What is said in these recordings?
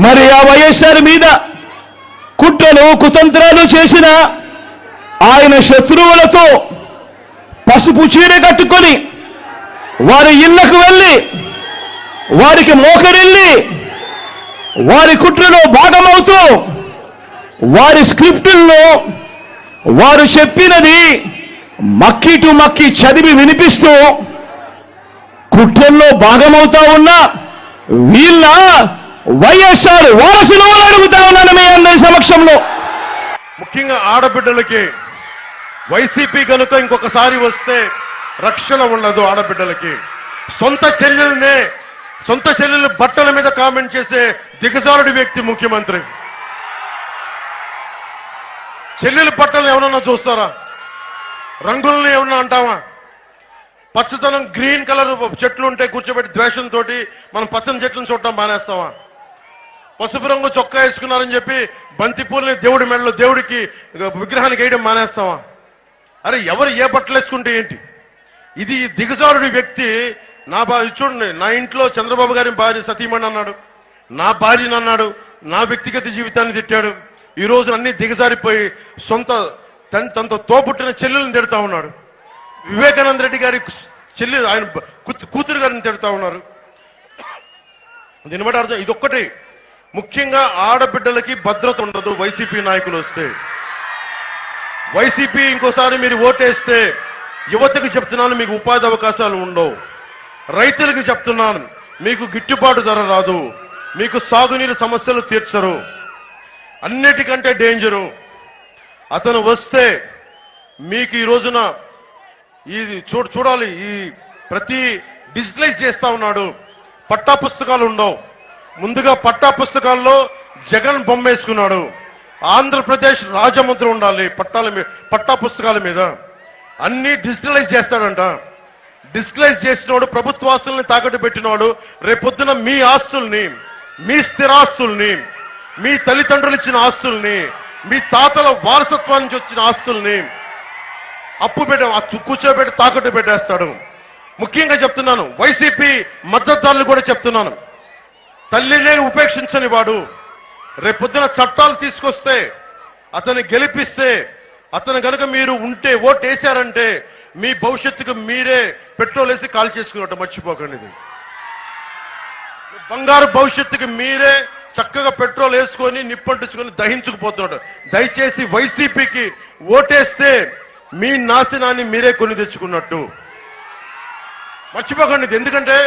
మరి ఆ వైఎస్ఆర్ మీద కుట్రలు కుతంత్రాలు చేసిన ఆయన శత్రువులతో పసుపు చీర కట్టుకొని వారి ఇళ్లకు వెళ్ళి వారికి మోకరిల్లి వారి కుట్రలో భాగమవుతూ వారి స్క్రిప్టుల్లో వారు చెప్పినది మక్కి టు మక్కి చదివి వినిపిస్తూ కుట్రల్లో భాగమవుతా ఉన్న వీళ్ళ వైఎస్ఆర్ వారసులు అడుగుతా ఉన్నాను మీ అందరి సమక్షంలో. ముఖ్యంగా ఆడబిడ్డలకి వైసీపీ కనుక ఇంకొకసారి వస్తే రక్షణ ఉండదు. ఆడబిడ్డలకి సొంత చెల్లెలు బట్టల మీద కామెంట్ చేసే దిగజారుడి వ్యక్తి ముఖ్యమంత్రి. చెల్లెలు బట్టలు ఎవరన్నా చూస్తారా? రంగుల్ని ఏమన్నా అంటావా? పచ్చదనం గ్రీన్ కలర్ చెట్లు ఉంటే కూర్చోబెట్టి ద్వేషంతో మనం పచ్చని చెట్లను చూడటం మానేస్తావా? పసుపు రంగు చొక్కా వేసుకున్నారని చెప్పి బంతిపూలని దేవుడి మెడలో దేవుడికి విగ్రహానికి వేయడం మానేస్తావా? అరే ఎవరు ఏ బట్టలు వేసుకుంటే ఏంటి? ఇది దిగజారుడి వ్యక్తి. చూడండి, నా ఇంట్లో చంద్రబాబు గారి భార్య సతీమణి అన్నాడు, నా భార్యను అన్నాడు, నా వ్యక్తిగత జీవితాన్ని తిట్టాడు. ఈ రోజు అన్ని దిగజారిపోయి తనతో తోబుట్టిన చెల్లెలను తిడతా ఉన్నాడు. వివేకానంద రెడ్డి గారి చెల్లి ఆయన కూతురు గారిని తిడతా ఉన్నారు. దీన్ని బట్టి అర్థం ఇదొక్కటి. ముఖ్యంగా ఆడబిడ్డలకి భద్రత ఉండదు వైసీపీ నాయకులు వస్తే. వైసీపీ ఇంకోసారి మీరు ఓటేస్తే యువతకు చెప్తున్నాను, మీకు ఉపాధి అవకాశాలు ఉండవు. రైతులకు చెప్తున్నాను, మీకు గిట్టుబాటు ధర రాదు, మీకు సాగునీరు సమస్యలు తీర్చరు. అన్నిటికంటే డేంజరు అతను వస్తే మీకు ఈ రోజున ఇది చూడాలి, ఈ ప్రతి డిజిటలైజ్ చేస్తా ఉన్నాడు. పట్టా పుస్తకాలు ఉండవు. ముందుగా పట్టా పుస్తకాల్లో జగన్ బొమ్మ వేసుకున్నాడు. ఆంధ్రప్రదేశ్ రాజముద్ర ఉండాలి పట్టా పుస్తకాల మీద. అన్ని డిజిటలైజ్ చేస్తాడంట. డిజిటలైజ్ చేసినవాడు ప్రభుత్వాస్తుల్ని తాకట్టు పెట్టినవాడు రేపొద్దున మీ ఆస్తుల్ని, మీ స్థిరాస్తుల్ని, మీ తల్లిదండ్రులు ఇచ్చిన ఆస్తుల్ని, మీ తాతల వారసత్వం నుంచి వచ్చిన ఆస్తుల్ని అప్పు కూర్చోబెట్టి తాకట్టు పెట్టేస్తాడు. ముఖ్యంగా చెప్తున్నాను, వైసీపీ మద్దతుదారులు కూడా చెప్తున్నాను, తల్లినే ఉపేక్షించని వాడు రేపొద్దున చట్టాలు తీసుకొస్తే, అతన్ని గెలిపిస్తే, అతను కనుక మీరు ఉంటే ఓటు వేశారంటే మీ భవిష్యత్తుకు మీరే పెట్రోల్ వేసి కాల్ చేసుకున్నట్టు మర్చిపోకండి. ఇది బంగారు భవిష్యత్తుకి మీరే చక్కగా పెట్రోల్ వేసుకొని నిప్పంటించుకొని దహించుకుపోతున్నాడు. దయచేసి వైసీపీకి ఓటేస్తే మీ నాశనాన్ని మీరే కొని తెచ్చుకున్నట్టు మర్చిపోకండి. ఎందుకంటే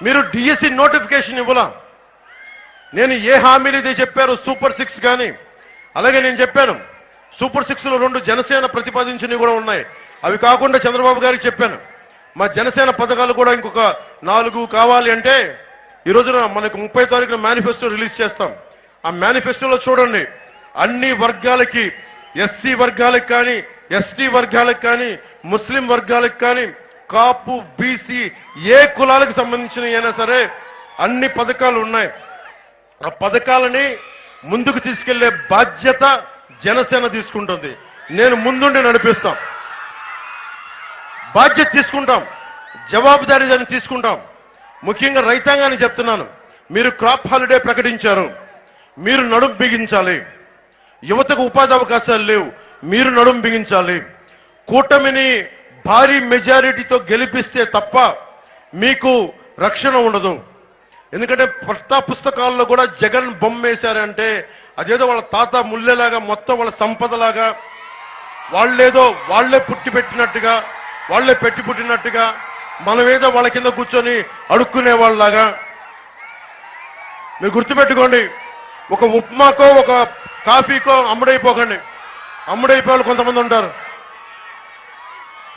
మీరు డిఎస్సి నోటిఫికేషన్ ఇవ్వాల. నేను ఏ హామీలు ఇది చెప్పారు, సూపర్ 6 కానీ, అలాగే నేను చెప్పాను సూపర్ 6లో 2 జనసేన ప్రతిపాదించినవి కూడా ఉన్నాయి. అవి కాకుండా చంద్రబాబు గారికి చెప్పాను, మా జనసేన పథకాలు కూడా ఇంకొక 4 కావాలి అంటే ఈ రోజున మనకు 30 తారీఖున మేనిఫెస్టో రిలీజ్ చేస్తాం. ఆ మేనిఫెస్టోలో చూడండి, అన్ని వర్గాలకి, ఎస్సీ వర్గాలకు కానీ, ఎస్టీ వర్గాలకు కానీ, ముస్లిం వర్గాలకు కానీ, కాపు, బీసీ ఏ కులాలకు సంబంధించిన అయినా సరే అన్ని పథకాలు ఉన్నాయి. ఆ పథకాలని ముందుకు తీసుకెళ్లే బాధ్యత జనసేన తీసుకుంటుంది. నేను ముందుండి నడిపిస్తాం, బాధ్యత తీసుకుంటాం, జవాబుదారీదాన్ని తీసుకుంటాం. ముఖ్యంగా రైతాంగాన్ని చెప్తున్నాను, మీరు క్రాప్ హాలిడే ప్రకటించారు, మీరు నడుం బిగించాలి. యువతకు ఉపాధి అవకాశాలు లేవు, మీరు నడుం బిగించాలి. కూటమిని భారీ మెజారిటీతో గెలిపిస్తే తప్ప మీకు రక్షణ ఉండదు. ఎందుకంటే పట్టా పుస్తకాల్లో కూడా జగన్ బొమ్మ వేశారంటే అదేదో వాళ్ళ తాత ముల్లెలాగా, మొత్తం వాళ్ళ సంపదలాగా, వాళ్లే పుట్టి పెట్టినట్టుగా, వాళ్లే పెట్టి పుట్టినట్టుగా, మనమేదో వాళ్ళ కింద కూర్చొని అడుక్కునే వాళ్ళలాగా. మీరు గుర్తుపెట్టుకోండి, ఒక ఉప్మాకో ఒక కాఫీకో అమ్ముడైపోకండి. అమ్ముడైపోయే వాళ్ళు కొంతమంది ఉంటారు,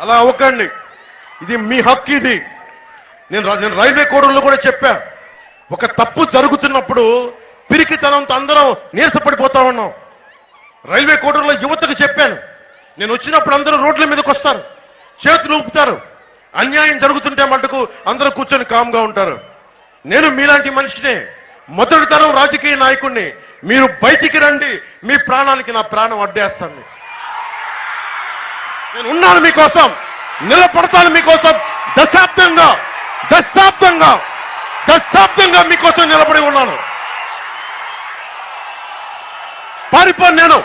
అలా అవ్వకండి. ఇది మీ హక్కు. ఇది నేను రైల్వే కోడూరులో కూడా చెప్పా, ఒక తప్పు జరుగుతున్నప్పుడు పిరికితనంతో అందరం నీరసపడిపోతా ఉన్నాం. రైల్వే కోడూరులో యువతకు చెప్పాను, నేను వచ్చినప్పుడు అందరూ రోడ్ల మీదకి వస్తారు, చేతులు ఊపుతారు. అన్యాయం జరుగుతుంటే మటుకు అందరూ కూర్చొని కామ్గా ఉంటారు. నేను మీలాంటి మనిషినే, మొదటి తరం రాజకీయ నాయకుడిని. మీరు బయటికి రండి, మీ ప్రాణానికి నా ప్రాణం అడ్డేస్తాను. నేను ఉన్నాను మీకోసం, నిలబడతాను మీకోసం. దశాబ్దంగా మీకోసం నిలబడి ఉన్నాను. పారిపోను నేను.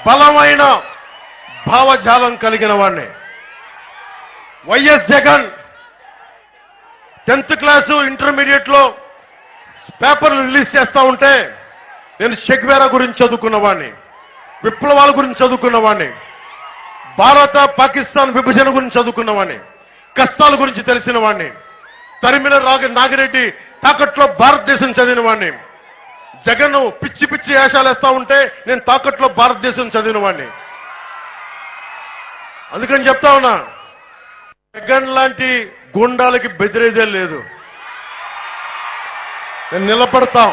బలమైన భావజాలం కలిగిన వాడిని. YS Jagan 10th class intermediate లో పేపర్లు రిలీజ్ చేస్తా ఉంటే నేను చెగ్వేరా గురించి చదువుకున్నవాడిని, విప్లవాల గురించి చదువుకున్నవాడిని, భారత పాకిస్తాన్ విభజన గురించి చదువుకున్నవాడిని, కష్టాల గురించి తెలిసిన వాడిని. తరిమిల నాగిరెడ్డి తాకట్లో భారతదేశం చదివిన వాడిని. జగన్ పిచ్చి పిచ్చి వేషాలు వేస్తా ఉంటే నేను తాకట్లో భారతదేశం చదివిన వాడిని. అందుకని చెప్తా ఉన్నా, జగన్ లాంటి గుండాలకి బెదిరేదే లేదు. నేను నిలబడతాం.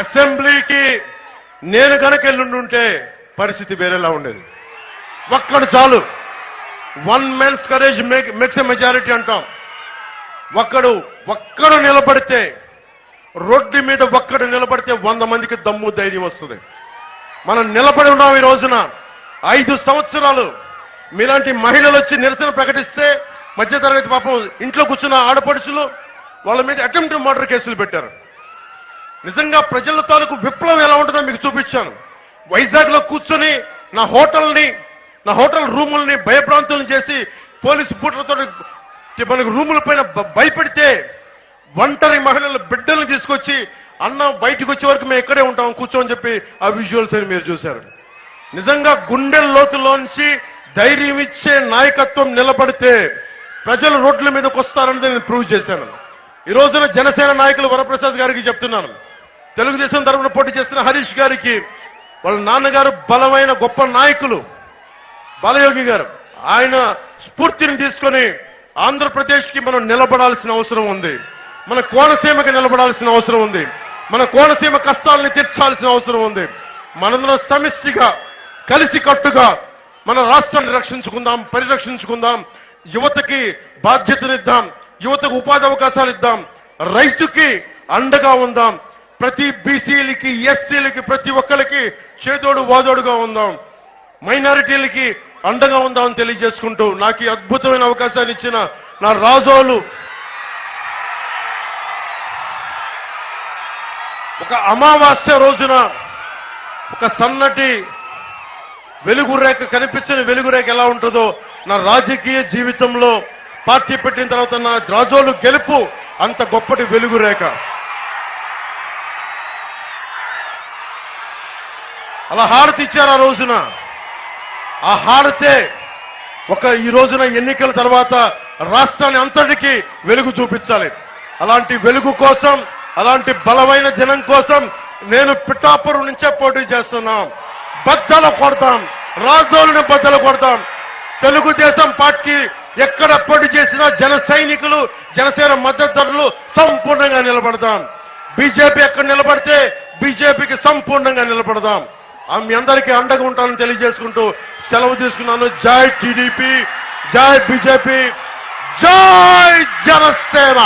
అసెంబ్లీకి నేను కనుక వెళ్ళుంటే పరిస్థితి వేరేలా ఉండేది. ఒక్కడు చాలు. 1 man's courage makes a majority అంటాం. ఒక్కడు నిలబడితే, రోడ్డు మీద ఒక్కడు నిలబడితే 100 మందికి దమ్ము ధైర్యం వస్తుంది. మనం నిలబడి ఉన్నాం. ఈ రోజున 5 సంవత్సరాలు మీలాంటి మహిళలు వచ్చి నిరసన ప్రకటిస్తే మధ్యతరగతి పాపం ఇంట్లో కూర్చున్న ఆడపడుచులు వాళ్ళ మీద అటెంప్ట్ మర్డర్ కేసులు పెట్టారు. నిజంగా ప్రజల తాలూకు విప్లవం ఎలా ఉంటుందో మీకు చూపించాను. వైజాగ్ లో కూర్చొని నా హోటల్ రూముల్ని భయభ్రాంతులను చేసి పోలీసు బూట్లతో మనకు రూముల పైన భయపెడితే ఒంటరి మహిళల బిడ్డల్ని తీసుకొచ్చి అన్న బయటకు వచ్చే వరకు మేము ఇక్కడే ఉంటాం కూర్చోని చెప్పి ఆ విజువల్స్ అని మీరు చూశారు. నిజంగా గుండెల లోతులోంచి ధైర్యం ఇచ్చే నాయకత్వం నిలబడితే ప్రజలు రోడ్ల మీదకి వస్తారన్నది నేను ప్రూవ్ చేశాను. ఈ రోజున జనసేన నాయకులు వరప్రసాద్ గారికి చెప్తున్నాను, తెలుగుదేశం తరఫున పోటీ చేస్తున్న హరీష్ గారికి, వాళ్ళ నాన్నగారు బలమైన గొప్ప నాయకులు బాలయోగి గారు, ఆయన స్ఫూర్తిని తీసుకొని ఆంధ్రప్రదేశ్కి మనం నిలబడాల్సిన అవసరం ఉంది. మన కోనసీమకి నిలబడాల్సిన అవసరం ఉంది. మన కోనసీమ కష్టాలని తీర్చాల్సిన అవసరం ఉంది. మనందరం సమిష్టిగా కలిసికట్టుగా మన రాష్ట్రాన్ని రక్షించుకుందాం, పరిరక్షించుకుందాం. యువతకి బాధ్యతనిద్దాం, యువతకు ఉపాధి అవకాశాలు ఇద్దాం, రైతుకి అండగా ఉందాం, ప్రతి బీసీలకి ఎస్సీలకి ప్రతి ఒక్కరికి చేదోడు వాదోడుగా ఉందాం, మైనారిటీలకి అండగా ఉందామని తెలియజేసుకుంటూ నాకు ఈ అద్భుతమైన అవకాశాన్ని ఇచ్చిన నా రాజోలు ఒక అమావాస్య రోజున ఒక సన్నటి వెలుగురేఖ, కనిపించని వెలుగురేఖ ఎలా ఉంటుందో నా రాజకీయ జీవితంలో పార్టీ పెట్టిన తర్వాత నా రాజోలు గెలుపు అంత గొప్పటి వెలుగురేఖ. అలా హారతి ఇచ్చారు ఆ రోజున. ఆ హారతే ఈ రోజున ఎన్నికల తర్వాత రాష్ట్రాన్ని అంతటికీ వెలుగు చూపించాలి. అలాంటి వెలుగు కోసం, అలాంటి బలమైన జనం కోసం నేను పిఠాపురం నుంచే పోటీ చేస్తున్నాం. బద్దలు కొడతాం, రాజోలుని బద్దలు కొడతాం. తెలుగుదేశం పార్టీ ఎక్కడ పోటీ చేసినా జన సైనికులు, జనసేన మద్దతుదారులు సంపూర్ణంగా నిలబడతాం. బీజేపీ ఎక్కడ నిలబడితే బీజేపీకి సంపూర్ణంగా నిలబడదాం. మీ అందరికీ అండగా ఉంటానని తెలియజేసుకుంటూ సెలవు తీసుకున్నాను. జై టీడీపీ, జై బీజేపీ, జై జనసేన.